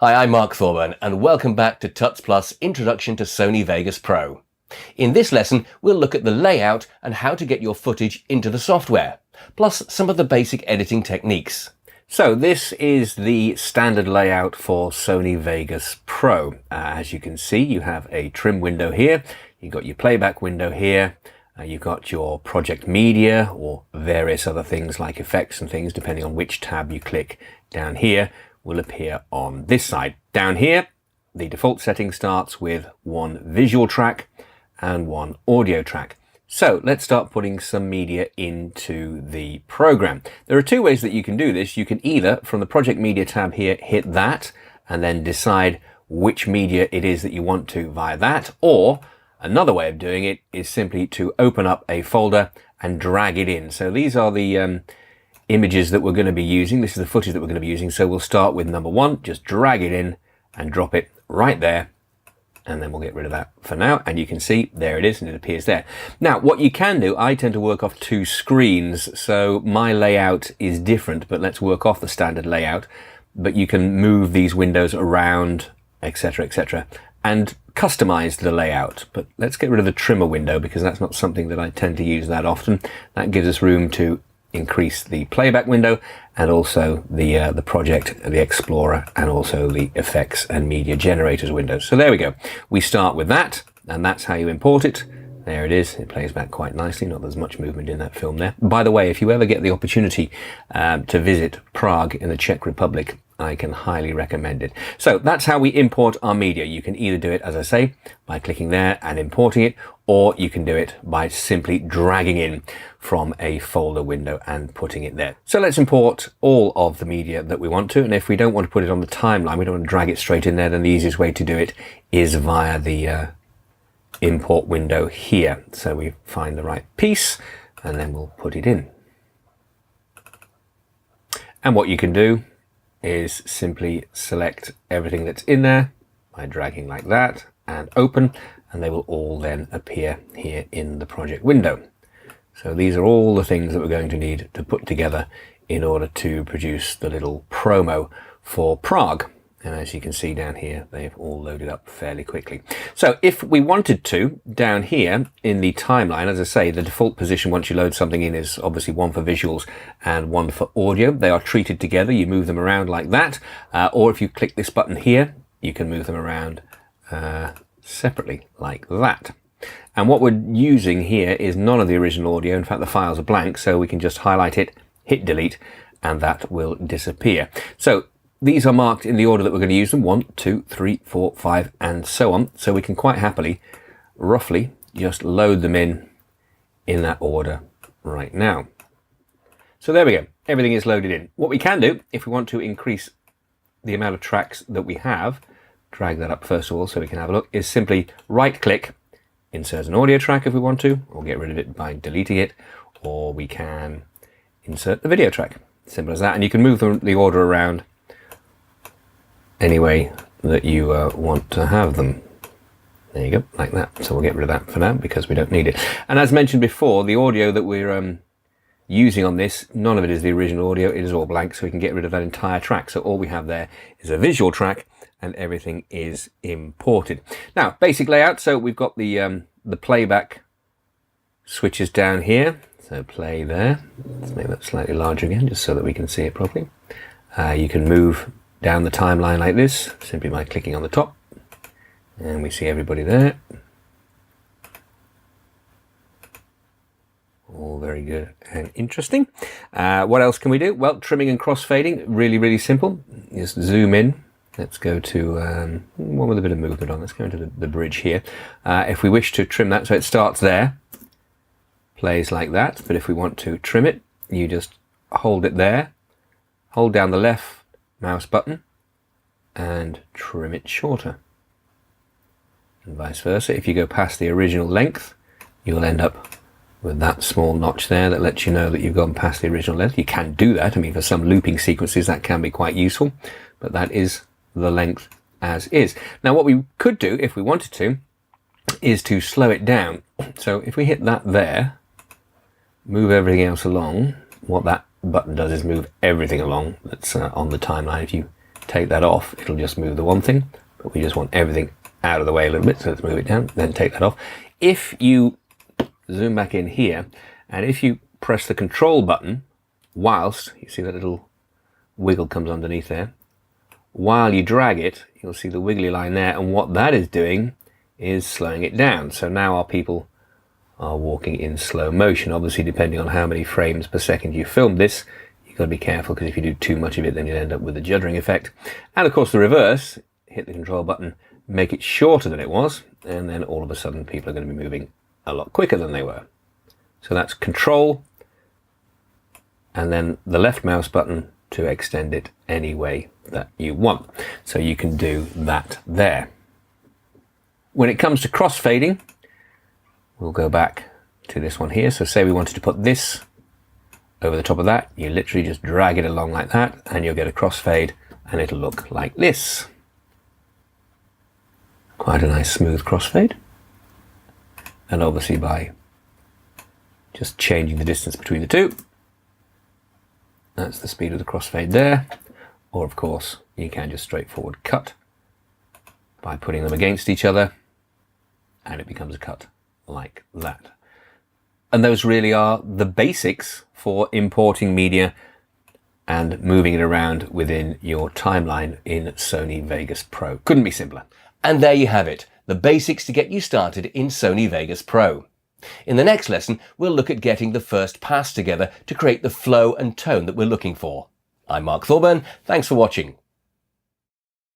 Hi, I'm Mark Thorburn and welcome back to Tuts Plus Introduction to Sony Vegas Pro. In this lesson, we'll look at the layout and how to get your footage into the software, plus some of the basic editing techniques. So this is the standard layout for Sony Vegas Pro. As you can see, you have a trim window here, you've got your playback window here, you've got your project media or various other things like effects and things, depending on which tab you click down here, will appear on this side. Down here, the default setting starts with one visual track and one audio track. So let's start putting some media into the program. There are two ways that you can do this. You can either, from the project media tab here, hit that and then decide which media it is that you want to via that, or another way of doing it is simply to open up a folder and drag it in. So these are the images that we're going to be using. This is the footage that we're going to be using. So we'll start with number one, just drag it in and drop it right there. And then we'll get rid of that for now. And you can see there it is and it appears there. Now, what you can do, I tend to work off two screens. So my layout is different, but let's work off the standard layout. But you can move these windows around, etc., and customize the layout. But let's get rid of the trimmer window because that's not something that I tend to use that often. That gives us room to increase the playback window and also the project, the explorer, and also the effects and media generators windows. So there we go. We start with that, and that's how you import it. There it is. It plays back quite nicely. Not there's much movement in that film there. By the way, if you ever get the opportunity to visit Prague in the Czech Republic, I can highly recommend it. So that's how we import our media. You can either do it, as I say, by clicking there and importing it, or you can do it by simply dragging in from a folder window and putting it there. So let's import all of the media that we want to. And if we don't want to put it on the timeline, we don't want to drag it straight in there, then the easiest way to do it is via the import window here. So we find the right piece and then we'll put it in. And what you can do is simply select everything that's in there by dragging like that and open, and they will all then appear here in the project window. So these are all the things that we're going to need to put together in order to produce the little promo for Prague. And as you can see down here, they've all loaded up fairly quickly. So if we wanted to, down here in the timeline, as I say, the default position once you load something in is obviously one for visuals and one for audio. They are treated together. You move them around like that. Or if you click this button here, you can move them around separately like that. And what we're using here is none of the original audio. In fact, the files are blank, so we can just highlight it, hit delete, and that will disappear. So these are marked in the order that we're going to use them, 1, 2, 3, 4, 5, and so on. So we can quite happily, roughly, just load them in that order right now. So there we go. Everything is loaded in. What we can do, if we want to increase the amount of tracks that we have, drag that up first of all so we can have a look, is simply right-click, insert an audio track if we want to, or get rid of it by deleting it, or we can insert the video track. Simple as that. And you can move the order around any way that you want to have them. There you go, like that. So we'll get rid of that for now because we don't need it. And as mentioned before, the audio that we're using on this, none of it is the original audio. It is all blank, so we can get rid of that entire track. So all we have there is a visual track and everything is imported. Now, basic layout. So we've got the playback switches down here. So play there. Let's make that slightly larger again, just so that we can see it properly. You can move down the timeline like this, simply by clicking on the top. And we see everybody there. All very good and interesting. What else can we do? Well, trimming and crossfading, really simple. Just zoom in. Let's go to one with a bit of movement on. Let's go into the bridge here. If we wish to trim that, so it starts there, plays like that. But if we want to trim it, you just hold it there, hold down the left mouse button and trim it shorter, and vice versa. If you go past the original length, you'll end up with that small notch there that lets you know that you've gone past the original length. You can do that. I mean, for some looping sequences that can be quite useful, but that is the length as is. Now what we could do if we wanted to is to slow it down. So if we hit that there, move everything else along, what that button does is move everything along that's on the timeline. If you take that off, it'll just move the one thing, but we just want everything out of the way a little bit, so let's move it down, then take that off. If you zoom back in here, and if you press the control button whilst, you see that little wiggle comes underneath there, while you drag it, you'll see the wiggly line there, and what that is doing is slowing it down. So now our people are walking in slow motion. Obviously, depending on how many frames per second you film this, you've got to be careful, because if you do too much of it, then you'll end up with a juddering effect. And of course, the reverse, hit the control button, make it shorter than it was, and then all of a sudden people are going to be moving a lot quicker than they were. So that's control, and then the left mouse button to extend it any way that you want. So you can do that there. When it comes to crossfading, we'll go back to this one here. So say we wanted to put this over the top of that, you literally just drag it along like that, and you'll get a crossfade, and it'll look like this. Quite a nice smooth crossfade. And obviously by just changing the distance between the two, that's the speed of the crossfade there. Or of course, you can just straightforward cut by putting them against each other, and it becomes a cut like that. And those really are the basics for importing media and moving it around within your timeline in Sony Vegas Pro. Couldn't be simpler. And there you have it, the basics to get you started in Sony Vegas Pro. In the next lesson, we'll look at getting the first pass together to create the flow and tone that we're looking for. I'm Mark Thorburn, thanks for watching.